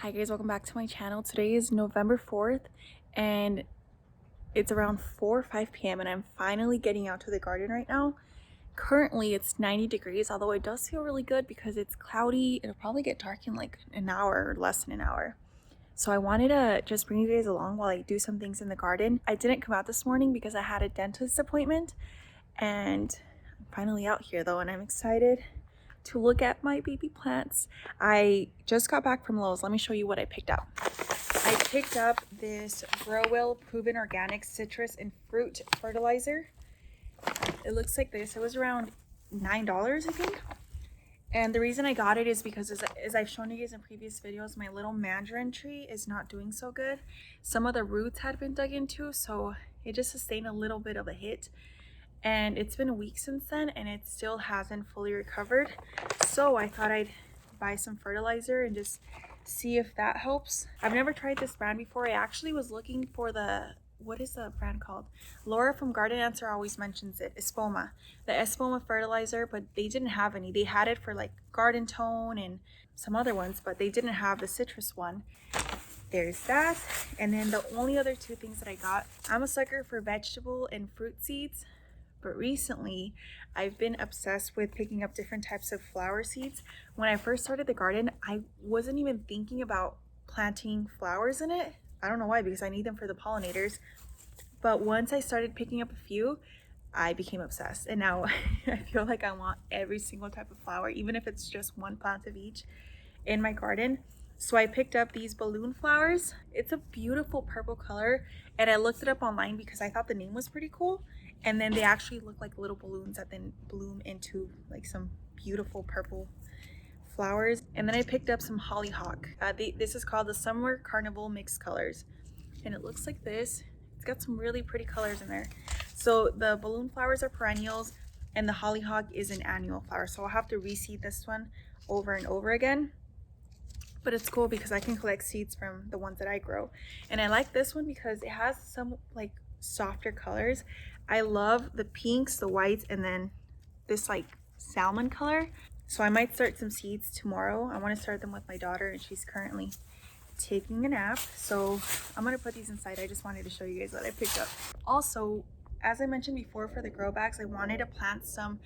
Hi guys, welcome back to my channel. Today is November 4th and it's around 4 or 5 p.m. and I'm finally getting out to the garden right now. Currently it's 90 degrees, although it does feel really good because it's cloudy. It'll probably get dark in like an hour or less than an hour. So I wanted to just bring you guys along while I do some things in the garden. I didn't come out this morning because I had a dentist appointment, and I'm finally out here though, and I'm excited to look at my baby plants. I just got back from Lowe's. Let me show you what I picked up. I picked up this Grow Well Proven Organic Citrus and Fruit Fertilizer. It looks like this. It was around $9, I think. And the reason I got it is because as I've shown you guys in previous videos, my little mandarin tree is not doing so good. Some of the roots had been dug into, so it just sustained a little bit of a hit. And it's been a week since then and it still hasn't fully recovered. So I thought I'd buy some fertilizer and just see if that helps. I've never tried this brand before. I actually was looking for what is the brand called? Laura from Garden Answer always mentions it, Espoma. The Espoma fertilizer, but they didn't have any. They had it for like Garden Tone and some other ones, but they didn't have the citrus one. There's that. And then the only other two things that I got, I'm a sucker for vegetable and fruit seeds. But recently, I've been obsessed with picking up different types of flower seeds. When I first started the garden, I wasn't even thinking about planting flowers in it. I don't know why, because I need them for the pollinators. But once I started picking up a few, I became obsessed. And now I feel like I want every single type of flower, even if it's just one plant of each in my garden. So I picked up these balloon flowers. It's a beautiful purple color, and I looked it up online because I thought the name was pretty cool. And then they actually look like little balloons that then bloom into like some beautiful purple flowers. And then I picked up some hollyhock. This is called the Summer Carnival Mixed Colors, and it looks like this. It's got some really pretty colors in there. So the balloon flowers are perennials and the hollyhock is an annual flower. So I'll have to reseed this one over and over again. But it's cool because I can collect seeds from the ones that I grow. And I like this one because it has some like softer colors. I love the pinks, the whites, and then this like salmon color. So I might start some seeds tomorrow. I want to start them with my daughter, and she's currently taking a nap. So I'm going to put these inside. I just wanted to show you guys what I picked up. Also, as I mentioned before, for the grow bags, I wanted to plant some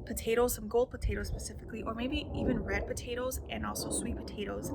potatoes, some gold potatoes specifically, or maybe even red potatoes and also sweet potatoes.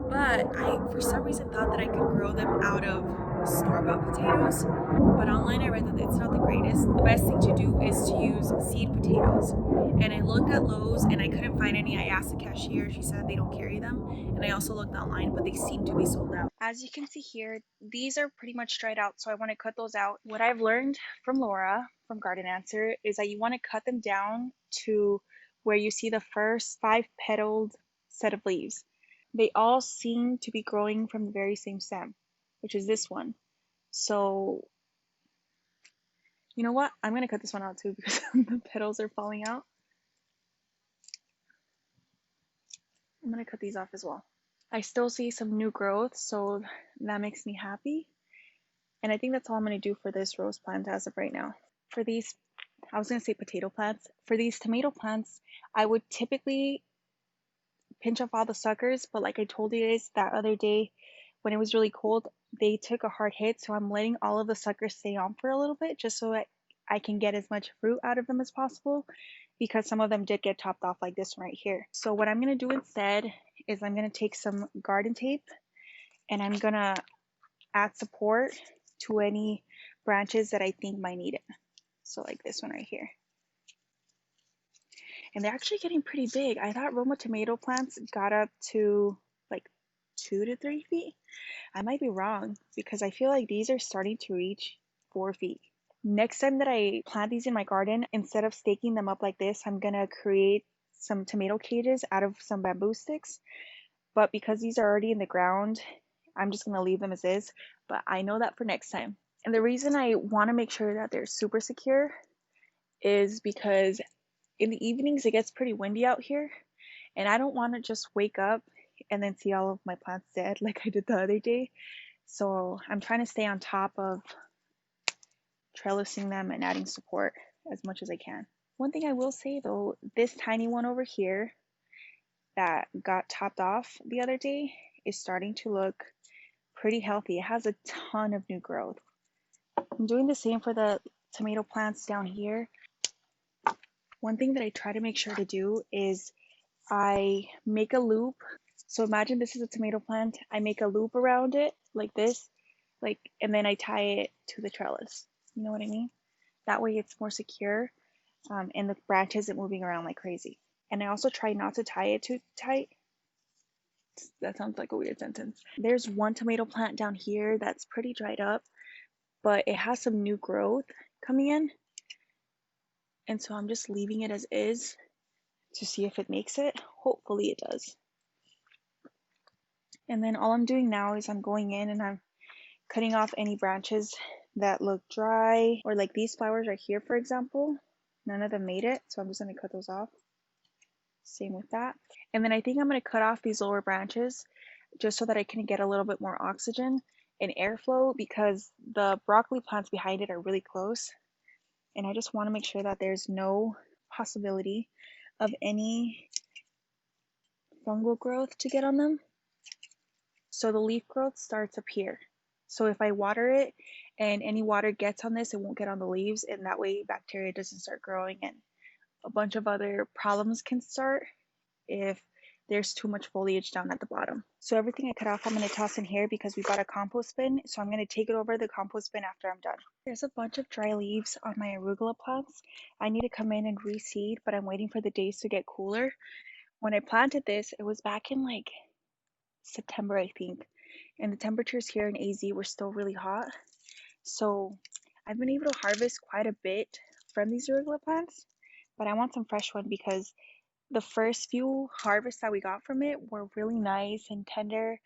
But I, for some reason, thought that I could grow them out of store-bought potatoes. But online I read that it's not the greatest. The best thing to do is to use seed potatoes. And I looked at Lowe's and I couldn't find any. I asked the cashier, she said they don't carry them. And I also looked online, but they seem to be sold out. As you can see here, these are pretty much dried out, so I want to cut those out. What I've learned from Laura from Garden Answer is that you want to cut them down to where you see the first 5 petaled set of leaves. They all seem to be growing from the very same stem, which is this one. So, you know what? I'm going to cut this one out too because the petals are falling out. I'm going to cut these off as well. I still see some new growth, so that makes me happy. And I think that's all I'm going to do for this rose plant as of right now. For these, I was going to say potato plants. For these tomato plants, I would typically pinch off all the suckers, but like I told you guys that other day when it was really cold, they took a hard hit, so I'm letting all of the suckers stay on for a little bit just so that I can get as much fruit out of them as possible, because some of them did get chopped off like this one right here. So what I'm going to do instead is I'm going to take some garden tape and I'm going to add support to any branches that I think might need it. So like this one right here. And they're actually getting pretty big. I thought Roma tomato plants got up to like 2 to 3 feet. I might be wrong because I feel like these are starting to reach 4 feet. Next time that I plant these in my garden, instead of staking them up like this, I'm gonna create some tomato cages out of some bamboo sticks. But because these are already in the ground, I'm just gonna leave them as is. But I know that for next time. And the reason I want to make sure that they're super secure is because in the evenings it gets pretty windy out here, and I don't want to just wake up and then see all of my plants dead like I did the other day. So I'm trying to stay on top of trellising them and adding support as much as I can. One thing I will say though, this tiny one over here, that got topped off the other day is starting to look pretty healthy. It has a ton of new growth. I'm doing the same for the tomato plants down here. One thing that I try to make sure to do is I make a loop. So imagine this is a tomato plant. I make a loop around it like this, and then I tie it to the trellis. You know what I mean? That way it's more secure, and the branch isn't moving around like crazy. And I also try not to tie it too tight. That sounds like a weird sentence. There's one tomato plant down here that's pretty dried up, but it has some new growth coming in. And so I'm just leaving it as is to see if it makes it. Hopefully it does. And then all I'm doing now is I'm going in and I'm cutting off any branches that look dry, or like these flowers right here, for example. None of them made it, so I'm just going to cut those off. Same with that. And then I think I'm going to cut off these lower branches just so that I can get a little bit more oxygen and airflow, because the broccoli plants behind it are really close. And I just want to make sure that there's no possibility of any fungal growth to get on them. So the leaf growth starts up here. So if I water it and any water gets on this, it won't get on the leaves, and that way bacteria doesn't start growing and a bunch of other problems can start if there's too much foliage down at the bottom. So everything I cut off, I'm going to toss in here because we bought a compost bin. So I'm going to take it over the compost bin after I'm done. There's a bunch of dry leaves on my arugula plants. I need to come in and reseed, but I'm waiting for the days to get cooler. When I planted this, it was back in like September, I think, and the temperatures here in AZ were still really hot. So I've been able to harvest quite a bit from these arugula plants, but I want some fresh one because the first few harvests that we got from it were really nice and tender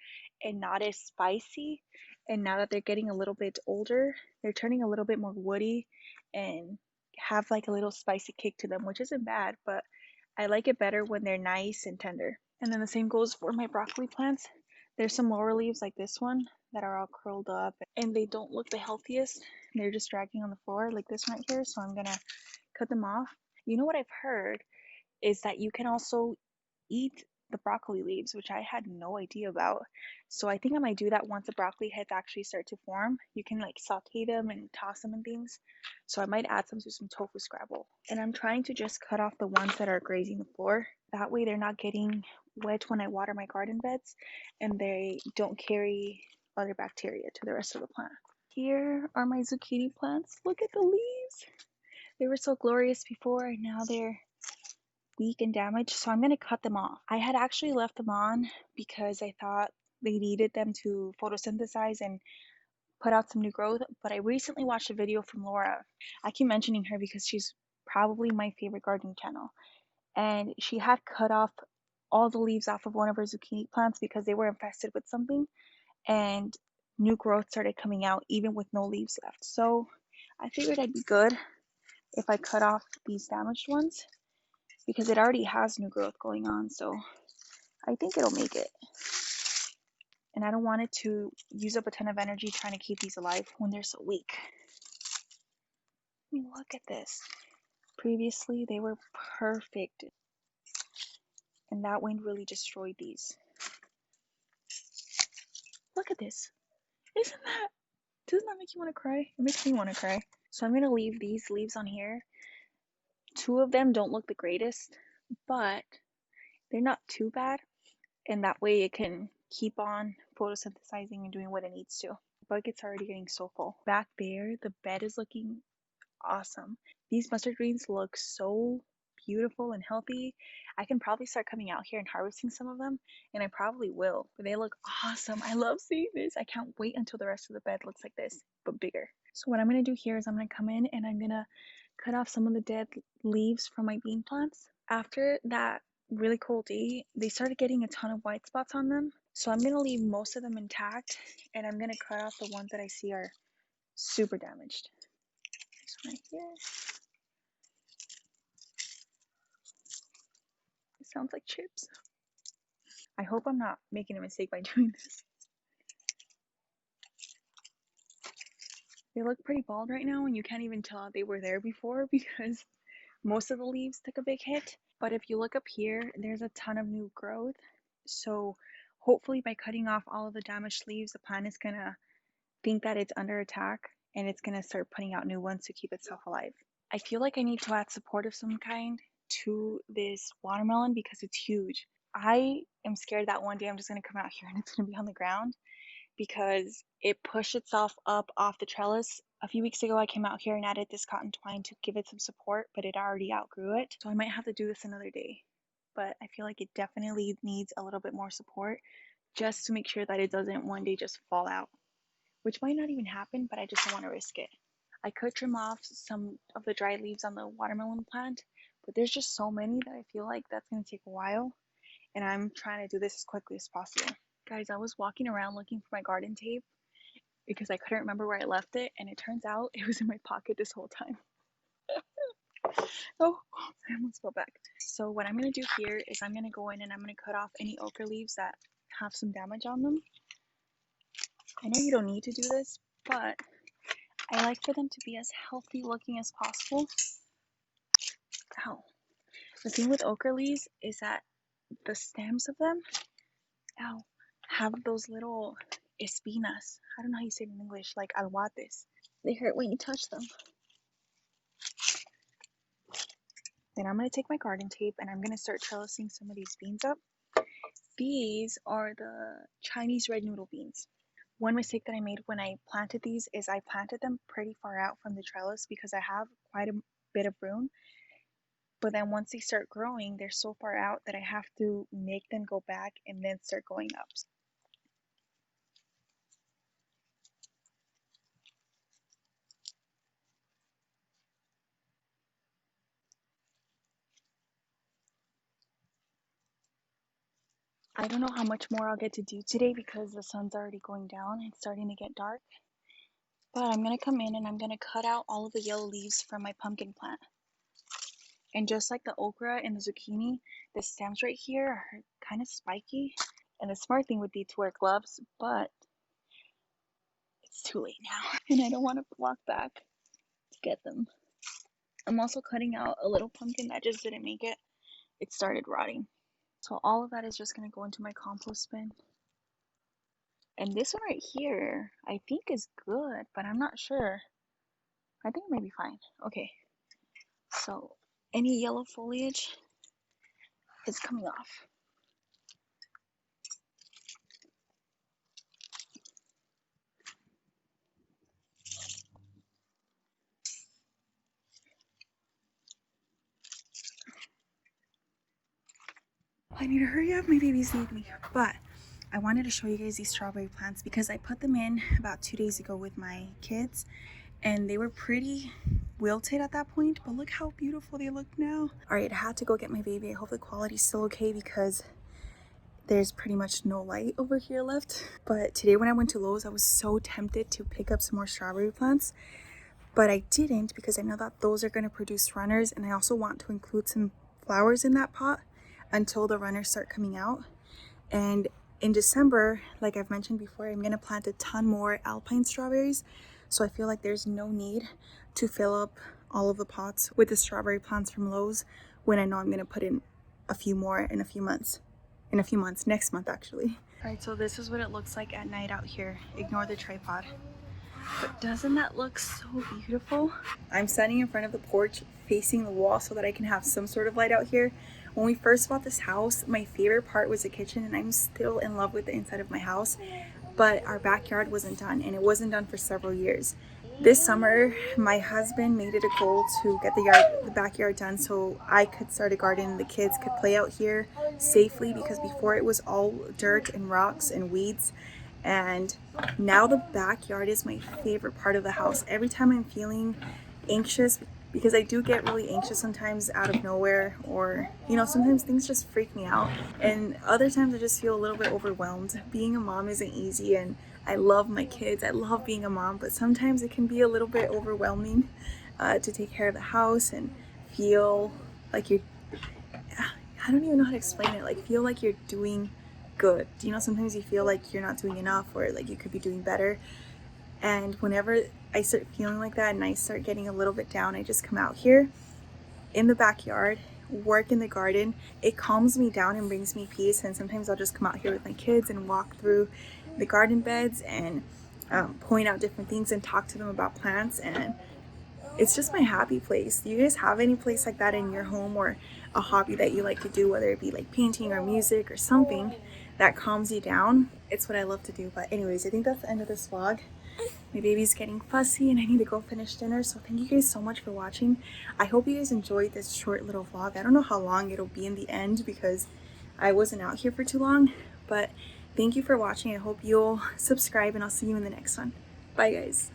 and not as spicy. And now that they're getting a little bit older, they're turning a little bit more woody and have like a little spicy kick to them, which isn't bad, but I like it better when they're nice and tender. And then the same goes for my broccoli plants. There's some lower leaves like this one that are all curled up and they don't look the healthiest. They're just dragging on the floor like this one right here, so I'm gonna cut them off. You know what I've heard is that you can also eat the broccoli leaves, which I had no idea about. So I think I might do that once the broccoli heads actually start to form. You can like saute them and toss them and things. So I might add some to some tofu scrabble. And I'm trying to just cut off the ones that are grazing the floor. That way they're not getting wet when I water my garden beds and they don't carry other bacteria to the rest of the plant. Here are my zucchini plants. Look at the leaves. They were so glorious before and now they're weak and damaged, so I'm going to cut them off. I had actually left them on because I thought they needed them to photosynthesize and put out some new growth, but I recently watched a video from Laura. I keep mentioning her because she's probably my favorite gardening channel, and she had cut off all the leaves off of one of her zucchini plants because they were infested with something, and new growth started coming out even with no leaves left. So I figured I'd be good if I cut off these damaged ones, because it already has new growth going on, so I think it'll make it. And I don't want it to use up a ton of energy trying to keep these alive when they're so weak. I mean, look at this. Previously, they were perfect, and that wind really destroyed these. Look at this. Doesn't that make you want to cry? It makes me want to cry. So I'm going to leave these leaves on here. Two of them don't look the greatest, but they're not too bad, and that way it can keep on photosynthesizing and doing what it needs to. The bucket's already getting so full. Back there, the bed is looking awesome. These mustard greens look so beautiful and healthy. I can probably start coming out here and harvesting some of them, and I probably will. But they look awesome. I love seeing this. I can't wait until the rest of the bed looks like this, but bigger. So what I'm going to do here is I'm going to come in and I'm going to cut off some of the dead leaves from my bean plants. After that really cold day, they started getting a ton of white spots on them. So I'm going to leave most of them intact, and I'm going to cut off the ones that I see are super damaged. This one right here. It sounds like chips. I hope I'm not making a mistake by doing this. They look pretty bald right now, and you can't even tell they were there before because most of the leaves took a big hit. But if you look up here, there's a ton of new growth. So hopefully by cutting off all of the damaged leaves, the plant is gonna think that it's under attack and it's gonna start putting out new ones to keep itself alive. I feel like I need to add support of some kind to this watermelon because it's huge. I am scared that one day I'm just gonna come out here and it's gonna be on the ground because it pushed itself up off the trellis. A few weeks ago I came out here and added this cotton twine to give it some support, but it already outgrew it. So I might have to do this another day. But I feel like it definitely needs a little bit more support just to make sure that it doesn't one day just fall out, which might not even happen, but I just don't want to risk it. I could trim off some of the dry leaves on the watermelon plant, but there's just so many that I feel like that's going to take a while, and I'm trying to do this as quickly as possible. Guys, I was walking around looking for my garden tape because I couldn't remember where I left it, and it turns out it was in my pocket this whole time. Oh, I almost fell back. So what I'm going to do here is I'm going to go in and I'm going to cut off any okra leaves that have some damage on them. I know you don't need to do this, but I like for them to be as healthy looking as possible. Ow. The thing with okra leaves is that the stems of them, have those little espinas. I don't know how you say it in English, like alwates. They hurt when you touch them. Then I'm going to take my garden tape and I'm going to start trellising some of these beans up. These are the Chinese red noodle beans. One mistake that I made when I planted these is I planted them pretty far out from the trellis because I have quite a bit of room. But then once they start growing, they're so far out that I have to make them go back and then start going up. I don't know how much more I'll get to do today because the sun's already going down. It's starting to get dark. But I'm going to come in and I'm going to cut out all of the yellow leaves from my pumpkin plant. And just like the okra and the zucchini, the stems right here are kind of spiky. And the smart thing would be to wear gloves, but it's too late now. And I don't want to walk back to get them. I'm also cutting out a little pumpkin that just didn't make it. It started rotting. So all of that is just going to go into my compost bin. And this one right here, I think is good, but I'm not sure. I think it may be fine. Okay. So any yellow foliage is coming off. I need to hurry up, my babies need me. But I wanted to show you guys these strawberry plants because I put them in about 2 days ago with my kids and they were pretty wilted at that point, but look how beautiful they look now. All right, I had to go get my baby. I hope the quality's still okay because there's pretty much no light over here left. But today when I went to Lowe's, I was so tempted to pick up some more strawberry plants, but I didn't because I know that those are going to produce runners, and I also want to include some flowers in that pot until the runners start coming out. And in December, like I've mentioned before, I'm going to plant a ton more alpine strawberries, so I feel like there's no need to fill up all of the pots with the strawberry plants from Lowe's when I know I'm going to put in a few more in a few months. Next month actually. All right, so this is what it looks like at night out here. Ignore the tripod. But doesn't that look so beautiful? I'm standing in front of the porch facing the wall so that I can have some sort of light out here. When we first bought this house, my favorite part was the kitchen, and I'm still in love with the inside of my house, but our backyard wasn't done, and it wasn't done for several years. This summer, my husband made it a goal to get the backyard done so I could start a garden and the kids could play out here safely, because before it was all dirt and rocks and weeds. And now the backyard is my favorite part of the house. Every time I'm feeling anxious, because I do get really anxious sometimes out of nowhere, or sometimes things just freak me out, and other times I just feel a little bit overwhelmed. Being a mom isn't easy, and I love my kids, I love being a mom, but sometimes it can be a little bit overwhelming to take care of the house and feel like I don't even know how to explain it, like feel like you're doing good. Sometimes you feel like you're not doing enough, or like you could be doing better. And whenever I start feeling like that and I start getting a little bit down, I just come out here in the backyard work in the garden. It calms me down and brings me peace, and sometimes I'll just come out here with my kids and walk through the garden beds and point out different things and talk to them about plants, and it's just my happy place. Do you guys have any place like that in your home, or a hobby that you like to do, whether it be like painting or music or something that calms you down? It's what I love to do. But anyways, I think that's the end of this vlog. My baby's getting fussy and I need to go finish dinner, so thank you guys so much for watching. I hope you guys enjoyed this short little vlog. I don't know how long it'll be in the end because I wasn't out here for too long, but thank you for watching. I hope you'll subscribe and I'll see you in the next one. Bye guys.